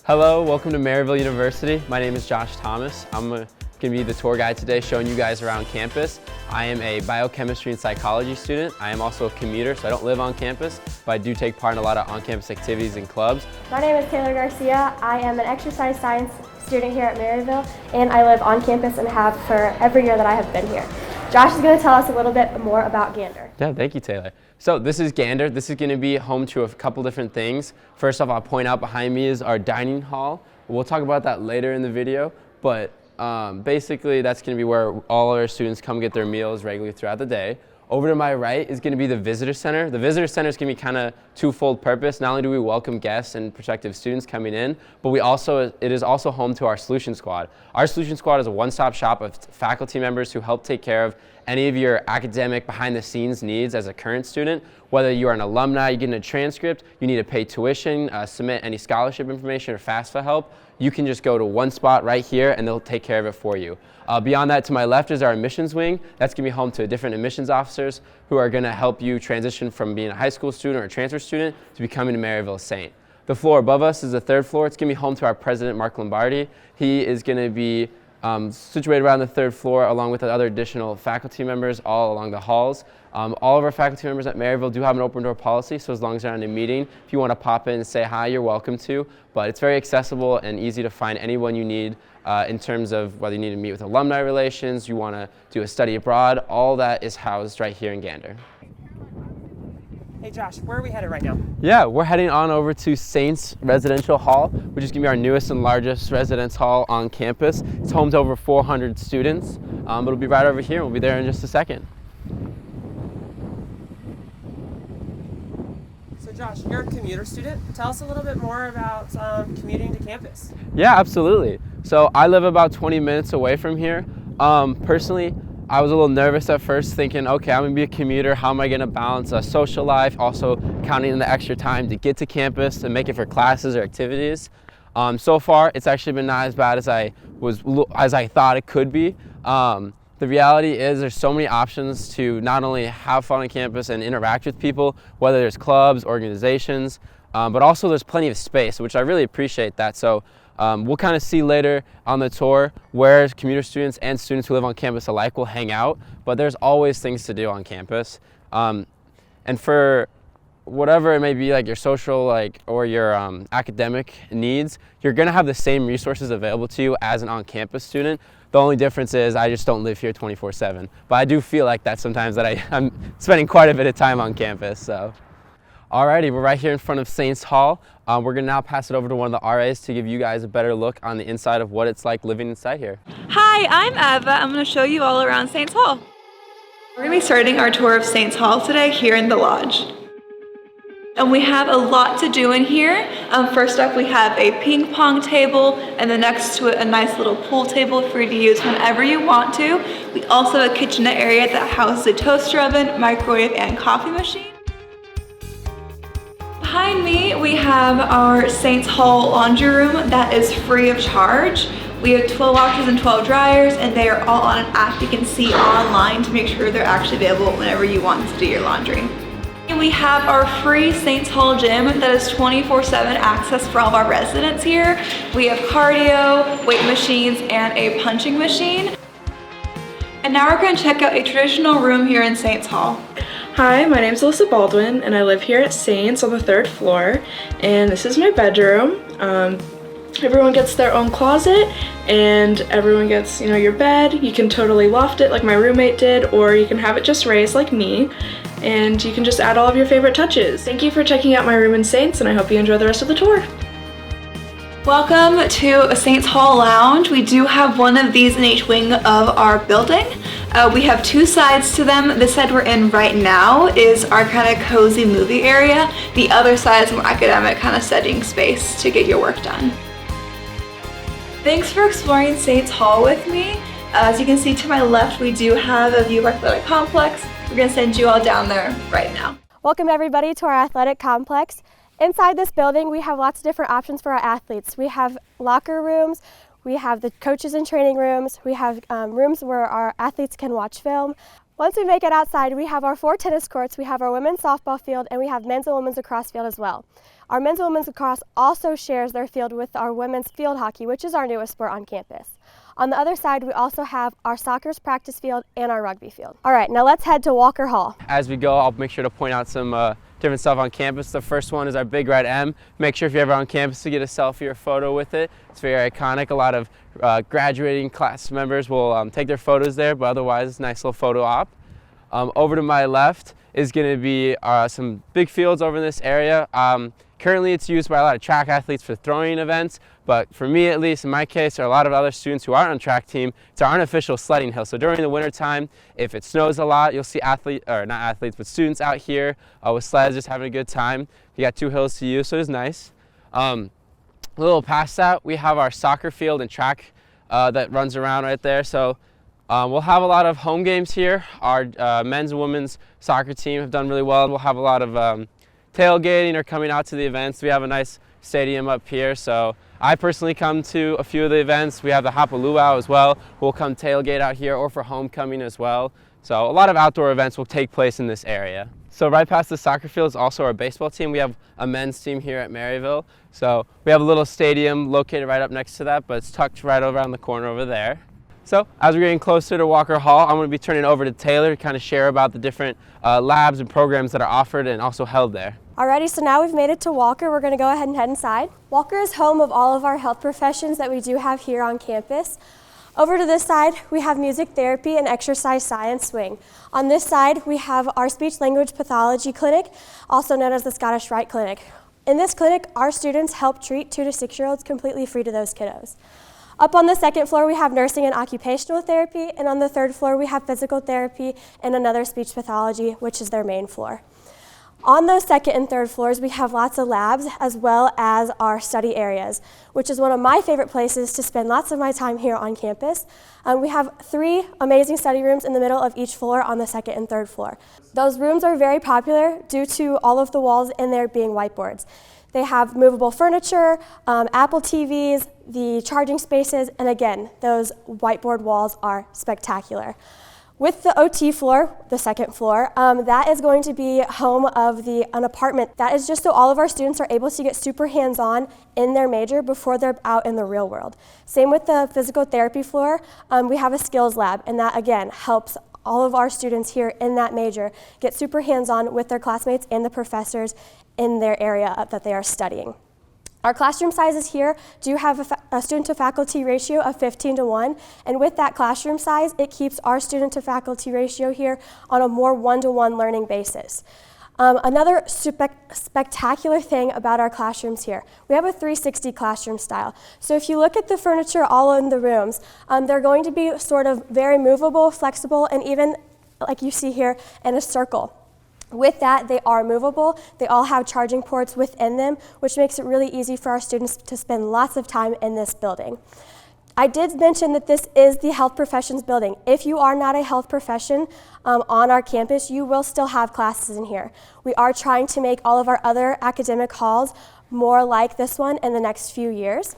Hello, welcome to Maryville University. My name is Josh Thomas. I'm going to be the tour guide today showing you guys around campus. I am a biochemistry and psychology student. I am also a commuter, so I don't live on campus, but I do take part in a lot of on-campus activities and clubs. My name is Taylor Garcia. I am an exercise science student here at Maryville, and I live on campus and have for every year that I have been here. Josh is going to tell us a little bit more about Gander. Yeah, thank you, Taylor. So this is Gander. This is going to be home to a couple different things. First off, I'll point out behind me is our dining hall. We'll talk about that later in the video, but basically that's going to be where all our students come get their meals regularly throughout the day. Over to my right is going to be the visitor center. The visitor center is going to be kind of twofold purpose. Not only do we welcome guests and prospective students coming in, but it is also home to our solution squad. Our solution squad is a one-stop shop of faculty members who help take care of any of your academic behind-the-scenes needs as a current student. Whether you are an alumni, you get a transcript, you need to pay tuition, submit any scholarship information or FAFSA help, you can just go to one spot right here and they'll take care of it for you. Beyond that, to my left is our admissions wing. That's going to be home to different admissions officers who are going to help you transition from being a high school student or a transfer student to becoming a Maryville Saint. The floor above us is the third floor. It's going to be home to our president, Mark Lombardi. He is going to be situated around the third floor along with the other additional faculty members all along the halls. All of our faculty members at Maryville do have an open door policy, so as long as they're on a meeting, if you want to pop in and say hi, you're welcome to. But it's very accessible and easy to find anyone you need in terms of whether you need to meet with alumni relations, you want to do a study abroad, all that is housed right here in Gander. Hey Josh, where are we headed right now? Yeah, we're heading on over to Saints Residential Hall, which is going to be our newest and largest residence hall on campus. It's home to over 400 students, but it'll be right over here. We'll be there in just a second. So Josh, you're a commuter student. Tell us a little bit more about commuting to campus. Yeah, absolutely. So I live about 20 minutes away from here. Personally, I was a little nervous at first thinking, okay, I'm gonna be a commuter. How am I gonna balance a social life, also counting in the extra time to get to campus and make it for classes or activities? So far, it's actually been not as bad as I thought it could be. The reality is there's so many options to not only have fun on campus and interact with people, whether there's clubs, organizations, but also there's plenty of space, which I really appreciate that. So we'll kind of see later on the tour where commuter students and students who live on campus alike will hang out, but there's always things to do on campus. And for whatever it may be, like your social or your academic needs, you're going to have the same resources available to you as an on-campus student. The only difference is I just don't live here 24/7, but I do feel like that sometimes that I'm spending quite a bit of time on campus. So. Alrighty, we're right here in front of Saints Hall. We're going to now pass it over to one of the RAs to give you guys a better look on the inside of what it's like living inside here. Hi, I'm Eva. I'm going to show you all around Saints Hall. We're going to be starting our tour of Saints Hall today here in the lodge. And we have a lot to do in here. First up, we have a ping pong table, and then next to it, a nice little pool table for you to use whenever you want to. We also have a kitchenette area that houses a toaster oven, microwave, and coffee machine. Behind me, we have our Saints Hall laundry room that is free of charge. We have 12 washers and 12 dryers, and they are all on an app you can see online to make sure they're actually available whenever you want to do your laundry. And we have our free Saints Hall gym that is 24/7 access for all of our residents here. We have cardio, weight machines, and a punching machine. And now we're going to check out a traditional room here in Saints Hall. Hi, my name is Alyssa Baldwin, and I live here at Saints on the 3rd floor, and this is my bedroom. Everyone gets their own closet, and everyone gets, your bed. You can totally loft it like my roommate did, or you can have it just raised like me, and you can just add all of your favorite touches. Thank you for checking out my room in Saints, and I hope you enjoy the rest of the tour. Welcome to a Saints Hall lounge. We do have one of these in each wing of our building. We have two sides to them. The side we're in right now is our kind of cozy movie area. The other side is more academic kind of studying space to get your work done. Thanks for exploring Saints Hall with me. As you can see to my left, we do have a view of our athletic complex. We're going to send you all down there right now. Welcome everybody to our athletic complex. Inside this building, we have lots of different options for our athletes. We have locker rooms, we have the coaches and training rooms, we have rooms where our athletes can watch film. Once we make it outside, we have our 4 tennis courts, we have our women's softball field, and we have men's and women's lacrosse field as well. Our men's and women's lacrosse also shares their field with our women's field hockey, which is our newest sport on campus. On the other side, we also have our soccer's practice field and our rugby field. All right, now let's head to Walker Hall. As we go, I'll make sure to point out some different stuff on campus. The first one is our big red M. Make sure if you're ever on campus to get a selfie or photo with it. It's very iconic. A lot of graduating class members will take their photos there, but otherwise it's a nice little photo op. Over to my left is going to be some big fields over in this area. Currently it's used by a lot of track athletes for throwing events, but for me at least, in my case, or a lot of other students who aren't on track team, it's our unofficial sledding hill. So during the winter time, if it snows a lot, you'll see students out here with sleds just having a good time. You got 2 hills to use, so it's nice. A little past that, we have our soccer field and track that runs around right there. So we'll have a lot of home games here. Our men's and women's soccer team have done really well. We'll have a lot of tailgating or coming out to the events. We have a nice stadium up here, so I personally come to a few of the events. We have the Hapa Luau as well. We'll come tailgate out here or for homecoming as well. So a lot of outdoor events will take place in this area. So right past the soccer field is also our baseball team. We have a men's team here at Maryville. So we have a little stadium located right up next to that, but it's tucked right around the corner over there. So as we're getting closer to Walker Hall, I'm going to be turning over to Taylor to kind of share about the different labs and programs that are offered and also held there. Alrighty, so now we've made it to Walker. We're going to go ahead and head inside. Walker is home of all of our health professions that we do have here on campus. Over to this side, we have music therapy and exercise science wing. On this side, we have our speech language pathology clinic, also known as the Scottish Rite Clinic. In this clinic, our students help treat 2 to 6-year-olds completely free to those kiddos. Up on the 2nd floor, we have nursing and occupational therapy, and on the 3rd floor, we have physical therapy and another speech pathology, which is their main floor. On those 2nd and 3rd floors, we have lots of labs as well as our study areas, which is one of my favorite places to spend lots of my time here on campus. We have 3 amazing study rooms in the middle of each floor on the 2nd and 3rd floor. Those rooms are very popular due to all of the walls in there being whiteboards. They have movable furniture, Apple TVs, the charging spaces, and again, those whiteboard walls are spectacular. With the OT floor, the 2nd floor, that is going to be home of an apartment. That is just so all of our students are able to get super hands-on in their major before they're out in the real world. Same with the physical therapy floor, we have a skills lab, and that again helps all of our students here in that major get super hands-on with their classmates and the professors in their area that they are studying. Our classroom sizes here do have a student-to-faculty ratio of 15:1, and with that classroom size, it keeps our student-to-faculty ratio here on a more one-to-one learning basis. Another spectacular thing about our classrooms here, we have a 360 classroom style. So if you look at the furniture all in the rooms, they're going to be sort of very movable, flexible, and even like you see here in a circle. With that, they are movable. They all have charging ports within them, which makes it really easy for our students to spend lots of time in this building. I did mention that this is the health professions building. If you are not a health profession on our campus, you will still have classes in here. We are trying to make all of our other academic halls more like this one in the next few years.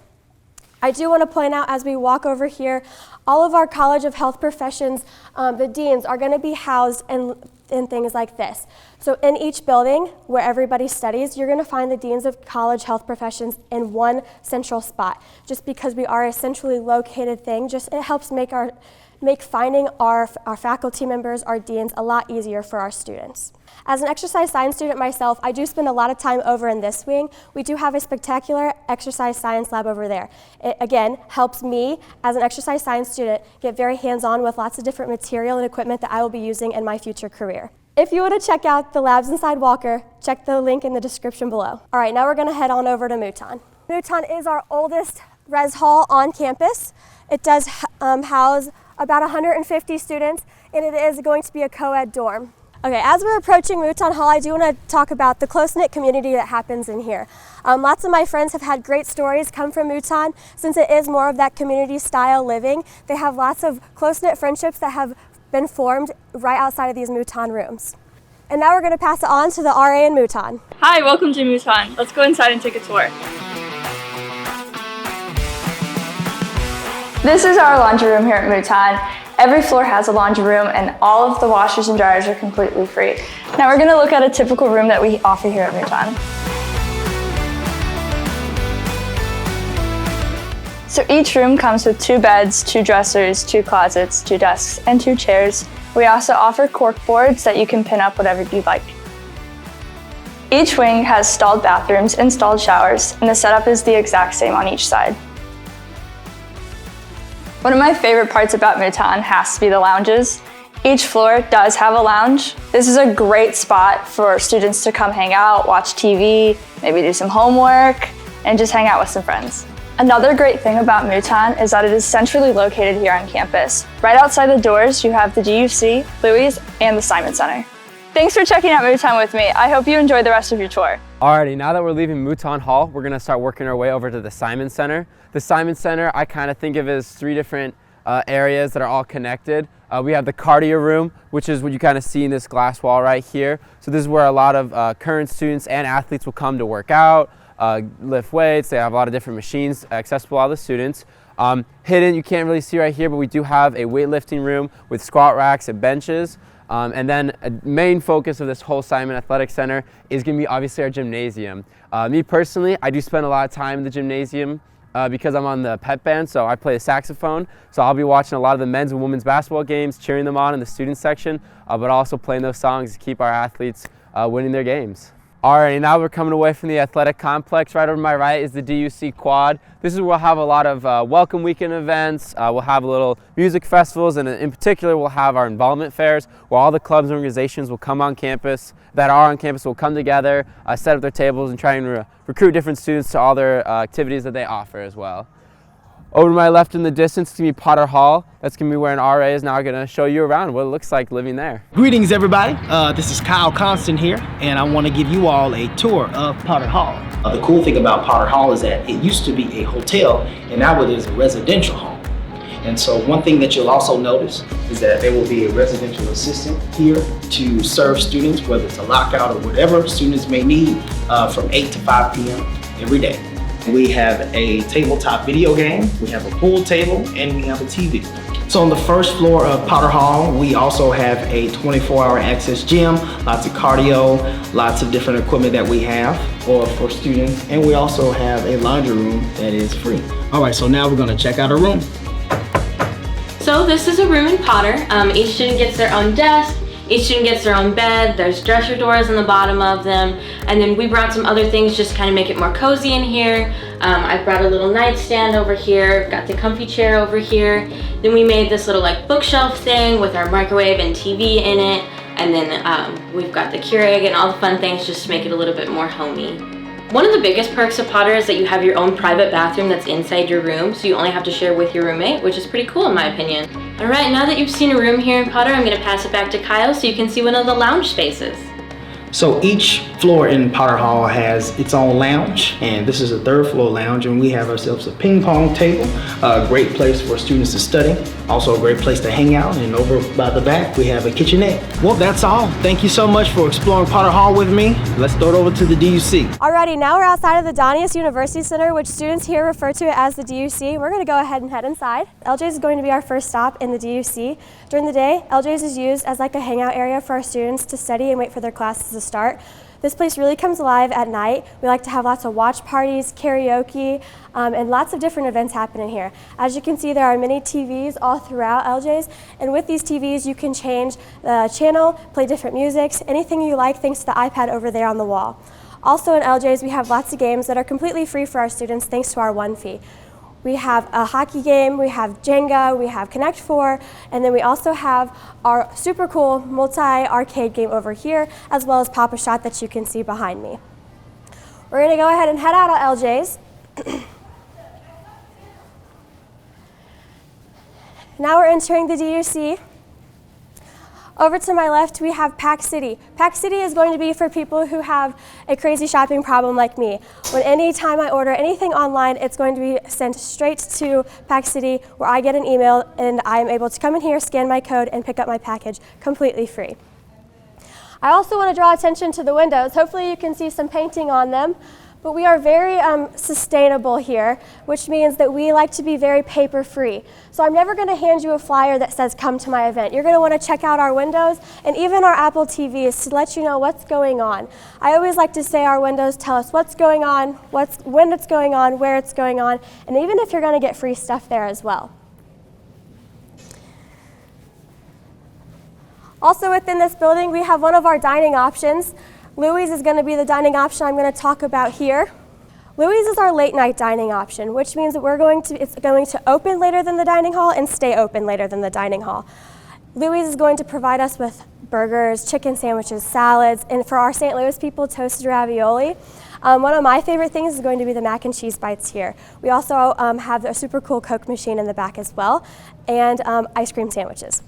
I do want to point out as we walk over here, all of our College of Health Professions, the deans are going to be housed in things like this. So in each building where everybody studies, you're going to find the deans of college health professions in one central spot. Just because we are a centrally located thing, it helps make finding our faculty members, our deans, a lot easier for our students. As an exercise science student myself, I do spend a lot of time over in this wing. We do have a spectacular exercise science lab over there. It, again, helps me, as an exercise science student, get very hands-on with lots of different material and equipment that I will be using in my future career. If you want to check out the labs inside Walker, check the link in the description below. All right, now we're going to head on over to Mouton. Mouton is our oldest res hall on campus. It does house about 150 students, and it is going to be a co-ed dorm. Okay, as we're approaching Mouton Hall, I do want to talk about the close-knit community that happens in here. Lots of my friends have had great stories come from Mouton. Since it is more of that community-style living, they have lots of close-knit friendships that have been formed right outside of these Mouton rooms. And now we're going to pass it on to the RA in Mouton. Hi, welcome to Mouton. Let's go inside and take a tour. This is our laundry room here at Mouton, Every floor has a laundry room and all of the washers and dryers are completely free. Now we're going to look at a typical room that we offer here at Mouton. So each room comes with 2 beds, 2 dressers, 2 closets, 2 desks, and 2 chairs. We also offer cork boards that you can pin up whatever you'd like. Each wing has stalled bathrooms, installed showers, and the setup is the exact same on each side. One of my favorite parts about Mouton has to be the lounges. Each floor does have a lounge. This is a great spot for students to come hang out, watch TV, maybe do some homework, and just hang out with some friends. Another great thing about Mouton is that it is centrally located here on campus. Right outside the doors, you have the DUC, Louis, and the Simon Center. Thanks for checking out Mouton with me. I hope you enjoy the rest of your tour. Alrighty, now that we're leaving Mouton Hall, we're gonna start working our way over to the Simon Center. The Simon Center, I kind of think of as 3 different areas that are all connected. We have the cardio room, which is what you kind of see in this glass wall right here. So this is where a lot of current students and athletes will come to work out, lift weights. They have a lot of different machines accessible to all the students. Hidden, you can't really see right here, but we do have a weightlifting room with squat racks and benches. And then a main focus of this whole Simon Athletic Center is going to be obviously our gymnasium. Me personally, I do spend a lot of time in the gymnasium because I'm on the pep band, so I play the saxophone. So I'll be watching a lot of the men's and women's basketball games, cheering them on in the student section, but also playing those songs to keep our athletes winning their games. Alrighty, now we're coming away from the athletic complex. Right over my right is the DUC Quad. This is where we'll have a lot of welcome weekend events. We'll have little music festivals, and in particular we'll have our involvement fairs where all the clubs and organizations will come on campus, will come together, set up their tables, and try and recruit different students to all their activities that they offer as well. Over to my left in the distance is going to be Potter Hall. That's going to be where an RA is now going to show you around what it looks like living there. Greetings everybody, this is Kyle Constant here, and I want to give you all a tour of Potter Hall. The cool thing about Potter Hall is that it used to be a hotel and now it is a residential home. And so one thing that you'll also notice is that there will be a residential assistant here to serve students, whether it's a lockout or whatever students may need from 8 to 5 p.m. every day. We have a tabletop video game, we have a pool table, and we have a TV. So on the first floor of Potter Hall, we also have a 24-hour access gym, lots of cardio, lots of different equipment that we have for students, and we also have a laundry room that is free. All right, so now we're gonna check out our room. So this is a room in Potter. Each student gets their own desk. Each student gets their own bed. There's dresser doors on the bottom of them. And then we brought some other things just to kind of make it more cozy in here. I brought a little nightstand over here, got the comfy chair over here. Then we made this little like bookshelf thing with our microwave and TV in it. And then we've got the Keurig and all the fun things just to make it a little bit more homey. One of the biggest perks of Potter is that you have your own private bathroom that's inside your room, so you only have to share with your roommate, which is pretty cool in my opinion. All right, now that you've seen a room here in Potter, I'm gonna pass it back to Kyle so you can see one of the lounge spaces. So each floor in Potter Hall has its own lounge, and this is a 3rd floor lounge, and we have ourselves a ping pong table, a great place for students to study, also a great place to hang out, and over by the back we have a kitchenette. Well, that's all. Thank you so much for exploring Potter Hall with me. Let's throw it over to the DUC. Alrighty, now we're outside of the Donius University Center, which students here refer to as the DUC. We're going to go ahead and head inside. LJ's is going to be our first stop in the DUC. During the day, LJ's is used as like a hangout area for our students to study and wait for their classes to start. This place really comes alive at night. We like to have lots of watch parties, karaoke, and lots of different events happening here. As you can see, there are many TVs all throughout LJ's, and with these TVs you can change the channel, play different musics, anything you like thanks to the iPad over there on the wall. Also in LJ's we have lots of games that are completely free for our students thanks to our 1 fee. We have a hockey game, we have Jenga, we have Connect 4, and then we also have our super cool multi-arcade game over here, as well as Pop-A-Shot that you can see behind me. We're going to go ahead and head out of LJ's. Now we're entering the DUC. Over to my left, we have Pack City. Pack City is going to be for people who have a crazy shopping problem like me. When any time I order anything online, it's going to be sent straight to Pack City, where I get an email and I am able to come in here, scan my code, and pick up my package completely free. I also want to draw attention to the windows. Hopefully you can see some painting on them. But we are very sustainable here, which means that we like to be very paper free. So I'm never going to hand you a flyer that says come to my event. You're going to want to check out our windows and even our Apple TVs to let you know what's going on. I always like to say our windows tell us what's going on, when it's going on, where it's going on, and even if you're going to get free stuff there as well. Also within this building, we have one of our dining options. Louis is going to be the dining option I'm going to talk about here. Louis is our late night dining option, which means that it's going to open later than the dining hall and stay open later than the dining hall. Louis is going to provide us with burgers, chicken sandwiches, salads, and for our St. Louis people, toasted ravioli. One of my favorite things is going to be the mac and cheese bites here. We also have a super cool Coke machine in the back as well, and ice cream sandwiches.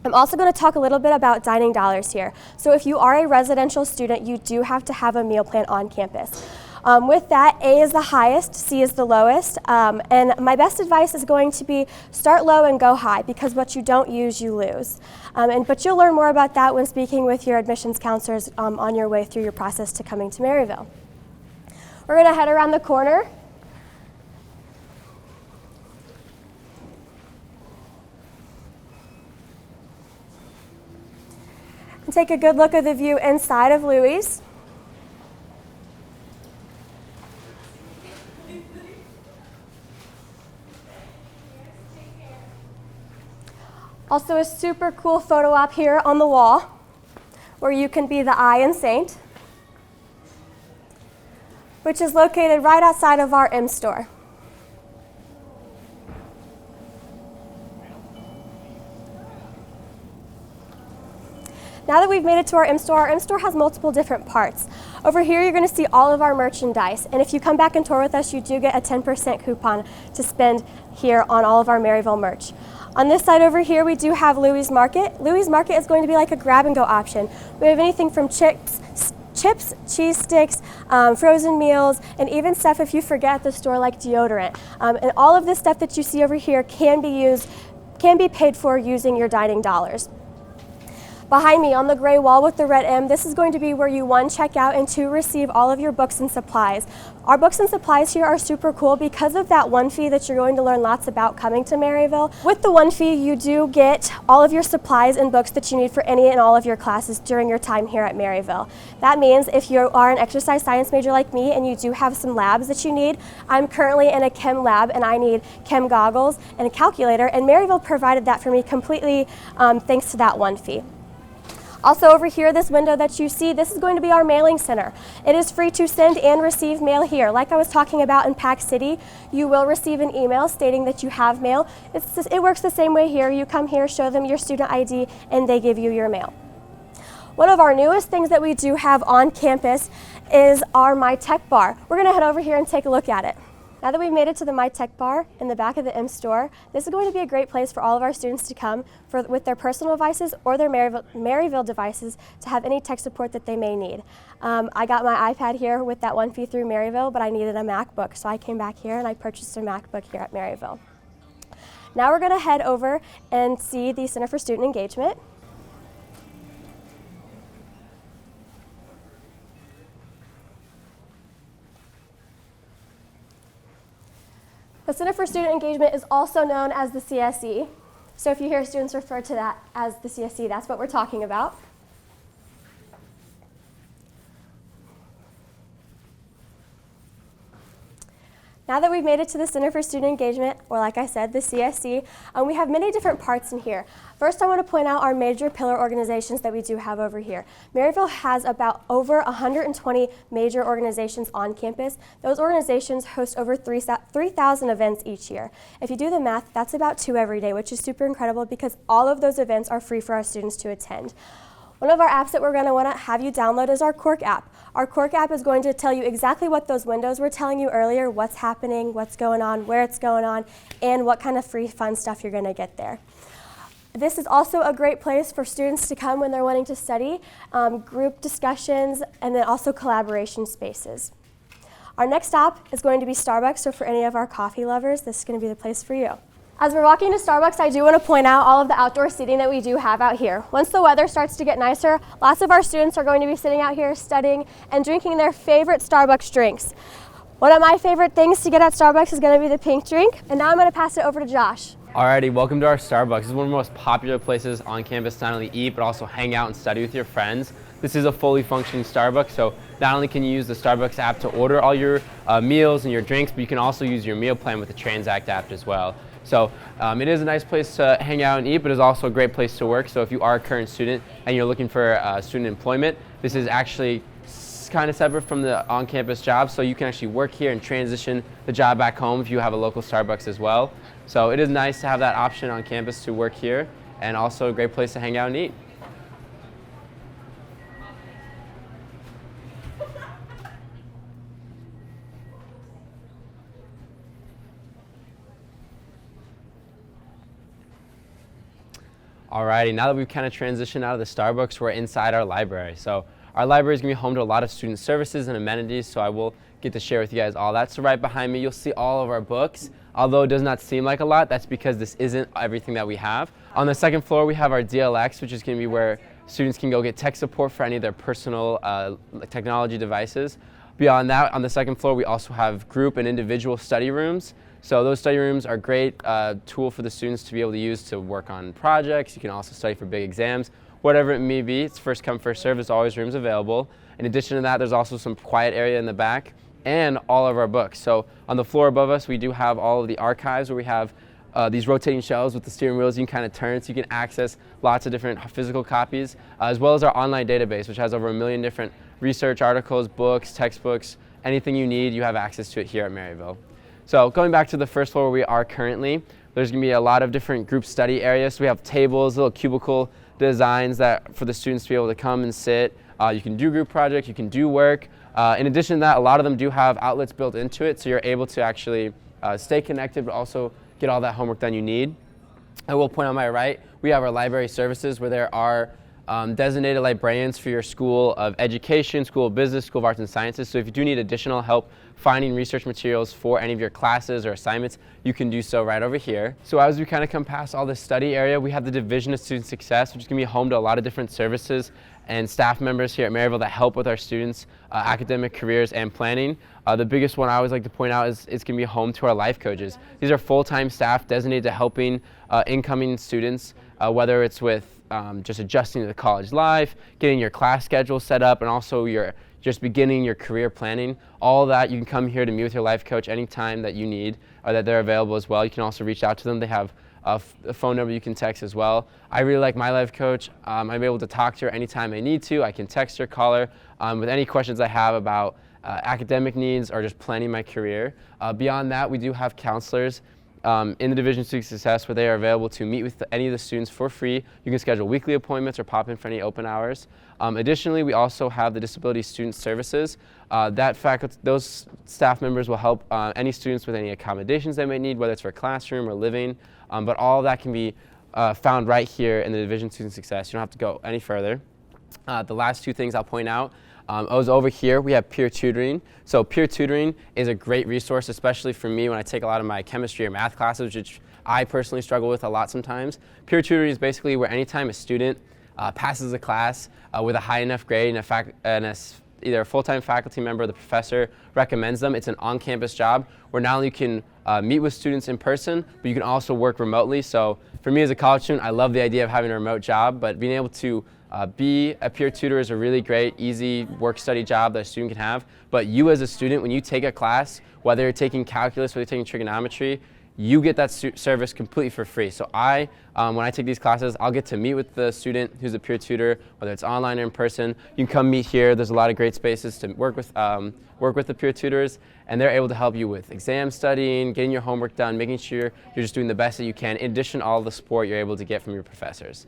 I'm also going to talk a little bit about dining dollars here. So if you are a residential student, you do have to have a meal plan on campus. With that, A is the highest, C is the lowest, and my best advice is going to be start low and go high, because what you don't use, you lose. But you'll learn more about that when speaking with your admissions counselors on your way through your process to coming to Maryville. We're going to head around the corner. Take a good look at the view inside of Louis. Also a super cool photo op here on the wall where you can be the I in Saint, which is located right outside of our M store. Now that we've made it to our M-Store has multiple different parts. Over here, you're going to see all of our merchandise. And if you come back and tour with us, you do get a 10% coupon to spend here on all of our Maryville merch. On this side over here, we do have Louis Market. Louis Market is going to be like a grab-and-go option. We have anything from chips, cheese sticks, frozen meals, and even stuff if you forget at the store like deodorant. And all of this stuff that you see over here can be paid for using your dining dollars. Behind me on the gray wall with the red M, this is going to be where you 1, check out, and 2, receive all of your books and supplies. Our books and supplies here are super cool because of that 1 fee that you're going to learn lots about coming to Maryville. With the 1 fee, you do get all of your supplies and books that you need for any and all of your classes during your time here at Maryville. That means if you are an exercise science major like me and you do have some labs that you need, I'm currently in a chem lab and I need chem goggles and a calculator, and Maryville provided that for me completely thanks to that 1 fee. Also over here, this window that you see, this is going to be our mailing center. It is free to send and receive mail here. Like I was talking about in Pack City, you will receive an email stating that you have mail. It works the same way here. You come here, show them your student ID, and they give you your mail. One of our newest things that we do have on campus is our My Tech Bar. We're going to head over here and take a look at it. Now that we've made it to the My Tech Bar in the back of the M store, this is going to be a great place for all of our students to come with their personal devices or their Maryville devices to have any tech support that they may need. I got my iPad here with that 1 fee through Maryville, but I needed a MacBook, so I came back here and I purchased a MacBook here at Maryville. Now we're going to head over and see the Center for Student Engagement. The Center for Student Engagement is also known as the CSE. So if you hear students refer to that as the CSE, that's what we're talking about. Now that we've made it to the Center for Student Engagement, or like I said, the CSE, we have many different parts in here. First, I want to point out our major pillar organizations that we do have over here. Maryville has about over 120 major organizations on campus. Those organizations host over 3,000 events each year. If you do the math, that's about 2 every day, which is super incredible because all of those events are free for our students to attend. One of our apps that we're going to want to have you download is our Cork app. Our Cork app is going to tell you exactly what those windows were telling you earlier, what's happening, what's going on, where it's going on, and what kind of free fun stuff you're going to get there. This is also a great place for students to come when they're wanting to study, group discussions, and then also collaboration spaces. Our next stop is going to be Starbucks, so for any of our coffee lovers, this is going to be the place for you. As we're walking to Starbucks, I do want to point out all of the outdoor seating that we do have out here. Once the weather starts to get nicer, lots of our students are going to be sitting out here studying and drinking their favorite Starbucks drinks. One of my favorite things to get at Starbucks is going to be the pink drink, and now I'm going to pass it over to Josh. Alrighty, welcome to our Starbucks. This is one of the most popular places on campus to not only eat, but also hang out and study with your friends. This is a fully functioning Starbucks, so not only can you use the Starbucks app to order all your meals and your drinks, but you can also use your meal plan with the Transact app as well. So it is a nice place to hang out and eat, but it's also a great place to work. So if you are a current student and you're looking for student employment, this is actually kind of separate from the on-campus job, so you can actually work here and transition the job back home if you have a local Starbucks as well. So it is nice to have that option on campus to work here, and also a great place to hang out and eat. Alrighty, now that we've kind of transitioned out of the Starbucks, we're inside our library. So our library is going to be home to a lot of student services and amenities, so I will get to share with you guys all that. So right behind me, you'll see all of our books. Although it does not seem like a lot, that's because this isn't everything that we have. On the second floor, we have our DLX, which is going to be where students can go get tech support for any of their personal technology devices. Beyond that, on the second floor, we also have group and individual study rooms. So those study rooms are a great tool for the students to be able to use to work on projects. You can also study for big exams. Whatever it may be, it's first come, first serve. There's always rooms available. In addition to that, there's also some quiet area in the back and all of our books. So on the floor above us, we do have all of the archives where we have these rotating shelves with the steering wheels you can kind of turn, so you can access lots of different physical copies, as well as our online database, which has over 1 million different research articles, books, textbooks, anything you need, you have access to it here at Maryville. So going back to the first floor where we are currently, there's going to be a lot of different group study areas. So we have tables, little cubicle designs that for the students to be able to come and sit. You can do group projects, you can do work. In addition to that, a lot of them do have outlets built into it, so you're able to actually stay connected, but also get all that homework done you need. I will point on my right, we have our library services where there are designated librarians for your School of Education, School of Business, School of Arts and Sciences. So if you do need additional help finding research materials for any of your classes or assignments, you can do so right over here. So as we kind of come past all this study area, we have the Division of Student Success, which is going to be home to a lot of different services and staff members here at Maryville that help with our students' academic careers and planning. The biggest one I always like to point out is it's going to be home to our life coaches. These are full-time staff designated to helping incoming students, whether it's with just adjusting to the college life, getting your class schedule set up, and also just beginning your career planning. All that, you can come here to meet with your life coach anytime that you need, or that they're available as well. You can also reach out to them. They have a phone number you can text as well. I really like my life coach. I'm able to talk to her anytime I need to. I can text her, call her with any questions I have about academic needs or just planning my career. Beyond that, we do have counselors in the Division of Student Success where they are available to meet with any of the students for free. You can schedule weekly appointments or pop in for any open hours. Additionally, we also have the Disability Student Services. Those staff members will help any students with any accommodations they may need, whether it's for classroom or living, but all of that can be found right here in the Division of Student Success. You don't have to go any further. The last two things I'll point out, over here we have peer tutoring. So peer tutoring is a great resource, especially for me when I take a lot of my chemistry or math classes, which I personally struggle with a lot sometimes. Peer tutoring is basically where anytime a student passes a class with a high enough grade and either a full-time faculty member or the professor recommends them, it's an on-campus job where not only you can meet with students in person, but you can also work remotely. So for me as a college student, I love the idea of having a remote job, but being able to be a peer tutor is a really great, easy work-study job that a student can have. But you as a student, when you take a class, whether you're taking calculus or you're taking trigonometry, you get that service completely for free. So when I take these classes, I'll get to meet with the student who's a peer tutor, whether it's online or in person. You can come meet here. There's a lot of great spaces to work with the peer tutors, and they're able to help you with exam studying, getting your homework done, making sure you're just doing the best that you can, in addition to all the support you're able to get from your professors.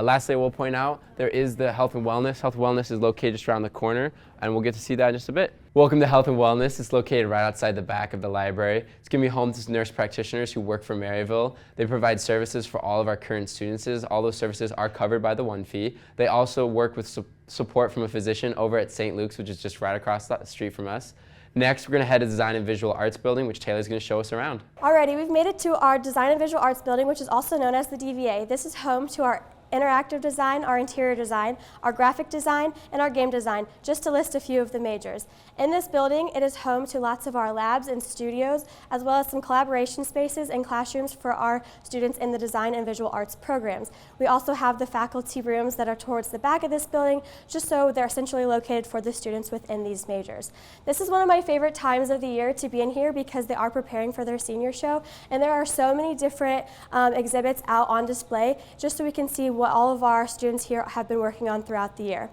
Lastly, I will point out there is the Health and Wellness. Health and Wellness is located just around the corner, and we'll get to see that in just a bit. Welcome to Health and Wellness. It's located right outside the back of the library. It's going to be home to nurse practitioners who work for Maryville. They provide services for all of our current students. All those services are covered by the one fee. They also work with support from a physician over at St. Luke's, which is just right across the street from us. Next, we're going to head to the Design and Visual Arts building, which Taylor's going to show us around. Alrighty, we've made it to our Design and Visual Arts building, which is also known as the DVA. This is home to our interactive design, our interior design, our graphic design, and our game design, just to list a few of the majors. In this building, it is home to lots of our labs and studios, as well as some collaboration spaces and classrooms for our students in the design and visual arts programs. We also have the faculty rooms that are towards the back of this building, just so they're essentially located for the students within these majors. This is one of my favorite times of the year to be in here because they are preparing for their senior show, and there are so many different exhibits out on display, just so we can see what all of our students here have been working on throughout the year.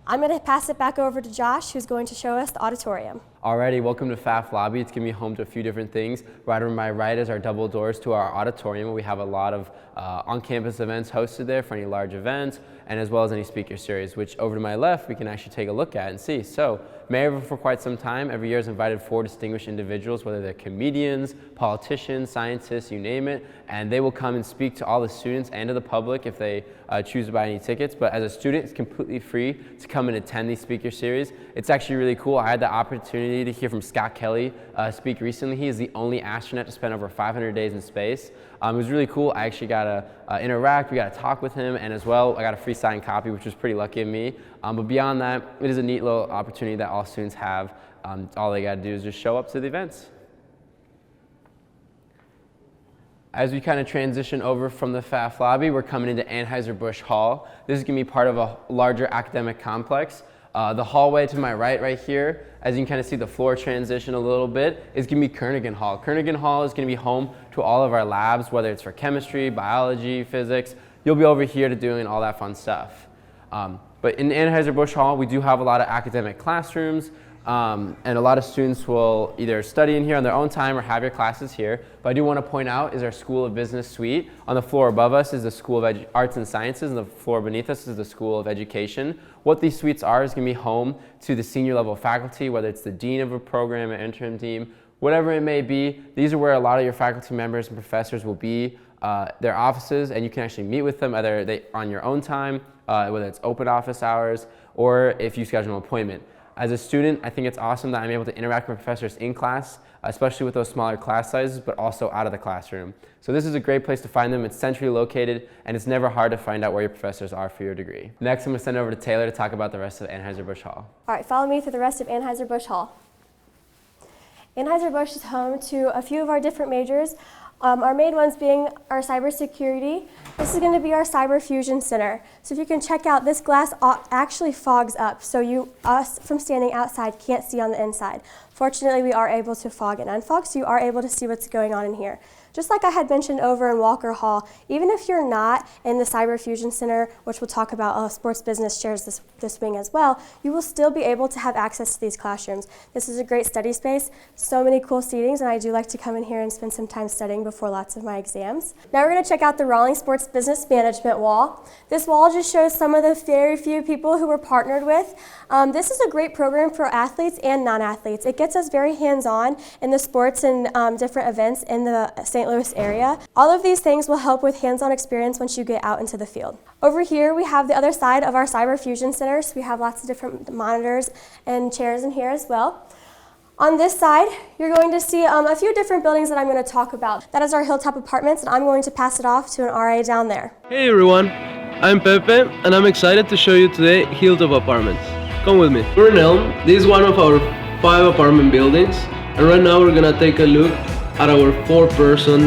I'm going to pass it back over to Josh, who's going to show us the auditorium. Alrighty, welcome to FAF Lobby. It's going to be home to a few different things. Right over my right is our double doors to our auditorium. We have a lot of on-campus events hosted there for any large events, and as well as any speaker series, which over to my left we can actually take a look at and see. So, Maryville for quite some time, every year has invited 4 distinguished individuals, whether they're comedians, politicians, scientists, you name it, and they will come and speak to all the students and to the public if they choose to buy any tickets. But as a student, it's completely free to come and attend these speaker series. It's actually really cool. I had the opportunity to hear from Scott Kelly speak recently. He is the only astronaut to spend over 500 days in space. It was really cool. I actually got to interact, we got to talk with him, and as well, I got a free signed copy, which was pretty lucky of me. But beyond that, it is a neat little opportunity that all students have. All they got to do is just show up to the events. As we kind of transition over from the FAF lobby, we're coming into Anheuser-Busch Hall. This is going to be part of a larger academic complex. The hallway to my right here, as you can kind of see the floor transition a little bit, is going to be Kernighan Hall. Kernighan Hall is going to be home to all of our labs, whether it's for chemistry, biology, physics. You'll be over here to doing all that fun stuff. But in Anheuser-Busch Hall, we do have a lot of academic classrooms, and a lot of students will either study in here on their own time or have your classes here. But I do want to point out is our School of Business Suite. On the floor above us is the School of Arts and Sciences, and the floor beneath us is the School of Education. What these suites are is going to be home to the senior level faculty, whether it's the dean of a program, an interim team, whatever it may be. These are where a lot of your faculty members and professors will be, their offices, and you can actually meet with them either on your own time, whether it's open office hours, or if you schedule an appointment. As a student, I think it's awesome that I'm able to interact with professors in class, especially with those smaller class sizes, but also out of the classroom. So this is a great place to find them. It's centrally located, and it's never hard to find out where your professors are for your degree. Next, I'm going to send it over to Taylor to talk about the rest of Anheuser-Busch Hall. All right, follow me through the rest of Anheuser-Busch Hall. Anheuser-Busch is home to a few of our different majors. Our main ones being our cybersecurity. This is going to be our Cyber Fusion Center. So if you can check out, this glass actually fogs up, so us from standing outside can't see on the inside. Fortunately, we are able to fog and unfog, so you are able to see what's going on in here. Just like I had mentioned over in Walker Hall, even if you're not in the Cyber Fusion Center, which we'll talk about, Sports Business shares this wing as well, you will still be able to have access to these classrooms. This is a great study space, so many cool seatings, and I do like to come in here and spend some time studying before lots of my exams. Now we're going to check out the Rawlings Sports Business Management wall. This wall just shows some of the very few people who we're partnered with. This is a great program for athletes and non-athletes. It gets us very hands-on in the sports and different events in the St. Louis area. All of these things will help with hands-on experience once you get out into the field. Over here we have the other side of our Cyber Fusion Center, so we have lots of different monitors and chairs in here as well. On this side, you're going to see a few different buildings that I'm going to talk about. That is our Hilltop Apartments, and I'm going to pass it off to an RA down there. Hey everyone, I'm Pepe, and I'm excited to show you today Hilltop Apartments. Come with me. We're in Elm. This is one of our 5 apartment buildings, and right now we're gonna take a look at our 4-person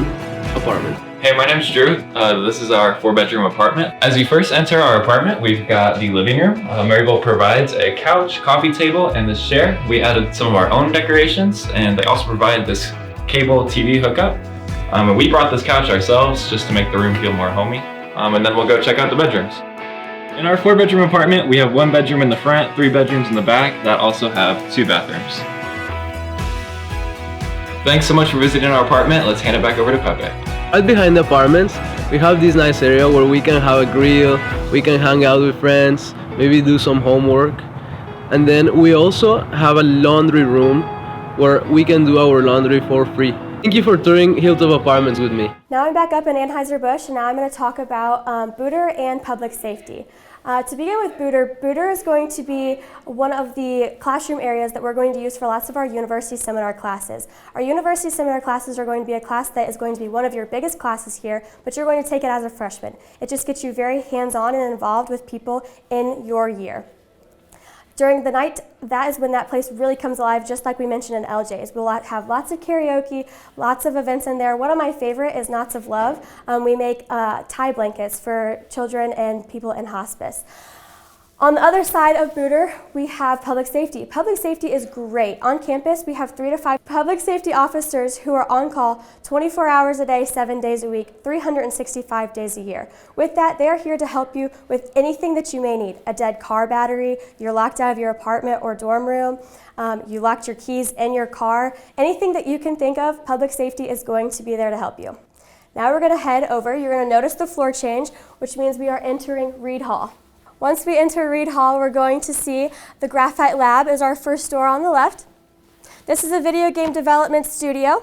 apartment. Hey, my name's Drew. This is our 4-bedroom apartment. As you first enter our apartment, we've got the living room. Maryville provides a couch, coffee table, and this chair. We added some of our own decorations, and they also provide this cable TV hookup. And we brought this couch ourselves just to make the room feel more homey. And then we'll go check out the bedrooms. In our 4-bedroom apartment, we have 1 bedroom in the front, 3 bedrooms in the back that also have 2 bathrooms. Thanks so much for visiting our apartment. Let's hand it back over to Pepe. Right behind the apartments, we have this nice area where we can have a grill, we can hang out with friends, maybe do some homework. And then we also have a laundry room where we can do our laundry for free. Thank you for touring Hilltop Apartments with me. Now I'm back up in Anheuser-Busch, and now I'm going to talk about Booter and public safety. To begin with Booter is going to be one of the classroom areas that we're going to use for lots of our university seminar classes. Our university seminar classes are going to be a class that is going to be one of your biggest classes here, but you're going to take it as a freshman. It just gets you very hands-on and involved with people in your year. During the night, that is when that place really comes alive, just like we mentioned in LJ's. We'll have lots of karaoke, lots of events in there. One of my favorite is Knots of Love. We make tie blankets for children and people in hospice. On the other side of Booter, we have public safety. Public safety is great. On campus, we have 3 to 5 public safety officers who are on call 24 hours a day, 7 days a week, 365 days a year. With that, they are here to help you with anything that you may need. A dead car battery, you're locked out of your apartment or dorm room, you locked your keys in your car. Anything that you can think of, public safety is going to be there to help you. Now we're going to head over. You're going to notice the floor change, which means we are entering Reid Hall. Once we enter Reid Hall, we're going to see the Graphite Lab is our first door on the left. This is a video game development studio.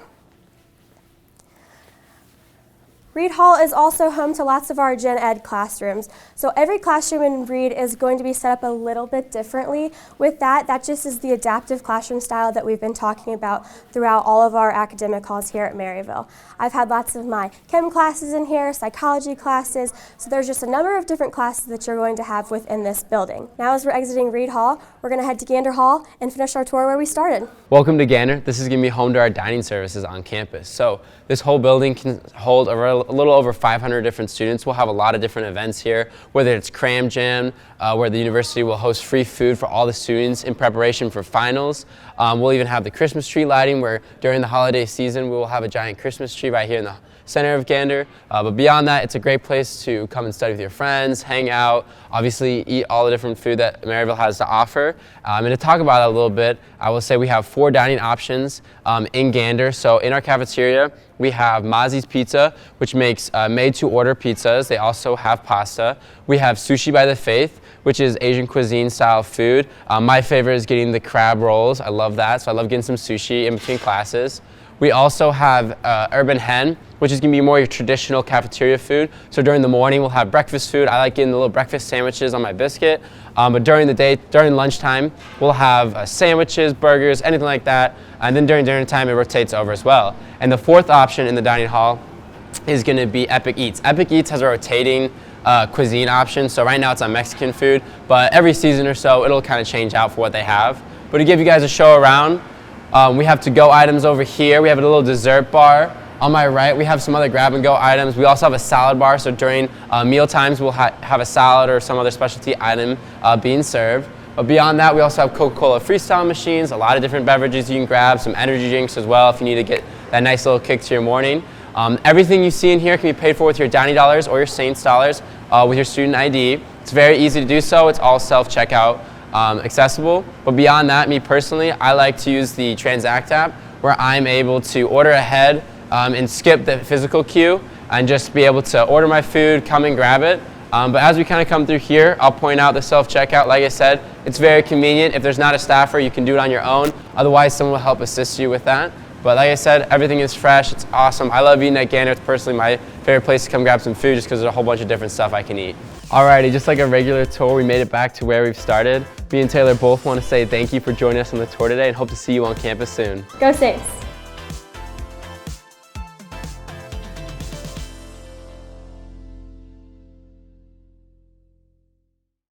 Reid Hall is also home to lots of our gen ed classrooms. So every classroom in Reid is going to be set up a little bit differently. With that just is the adaptive classroom style that we've been talking about throughout all of our academic halls here at Maryville. I've had lots of my chem classes in here, psychology classes, so there's just a number of different classes that you're going to have within this building. Now as we're exiting Reid Hall, we're going to head to Gander Hall and finish our tour where we started. Welcome to Gander. This is going to be home to our dining services on campus. So this whole building can hold a little over 500 different students. We'll have a lot of different events here, whether it's Cram Jam, where the university will host free food for all the students in preparation for finals. We'll even have the Christmas tree lighting, where during the holiday season we will have a giant Christmas tree right here in the center of Gander. But beyond that, it's a great place to come and study with your friends, hang out, obviously eat all the different food that Maryville has to offer. And to talk about it a little bit, I will say we have 4 dining options in Gander. So in our cafeteria, we have Mazi's Pizza, which makes made-to-order pizzas. They also have pasta. We have Sushi by the Faith, which is Asian cuisine style food. My favorite is getting the crab rolls. I love that, so I love getting some sushi in between classes. We also have Urban Hen, which is going to be more your traditional cafeteria food. So during the morning, we'll have breakfast food. I like getting the little breakfast sandwiches on my biscuit. But during the day, during lunchtime, we'll have sandwiches, burgers, anything like that. And then during dinner time, it rotates over as well. And the 4th option in the dining hall is going to be Epic Eats. Epic Eats has a rotating cuisine option. So right now it's on Mexican food, but every season or so, it'll kind of change out for what they have. But to give you guys a show around, we have to-go items over here. We have a little dessert bar. On my right, we have some other grab-and-go items. We also have a salad bar, so during meal times, we'll have a salad or some other specialty item being served. But beyond that, we also have Coca-Cola freestyle machines, a lot of different beverages you can grab, some energy drinks as well if you need to get that nice little kick to your morning. Everything you see in here can be paid for with your Downy dollars or your Saints dollars with your student ID. It's very easy to do so. It's all self-checkout. Accessible. But beyond that, me personally, I like to use the Transact app where I'm able to order ahead and skip the physical queue and just be able to order my food, come and grab it. But as we kind of come through here, I'll point out the self-checkout. Like I said, it's very convenient. If there's not a staffer, you can do it on your own. Otherwise, someone will help assist you with that. But like I said, everything is fresh. It's awesome. I love eating at Gander. It's personally my favorite place to come grab some food just because there's a whole bunch of different stuff I can eat. Alrighty, just like a regular tour, we made it back to where we've started. Me and Taylor both want to say thank you for joining us on the tour today and hope to see you on campus soon. Go Saints!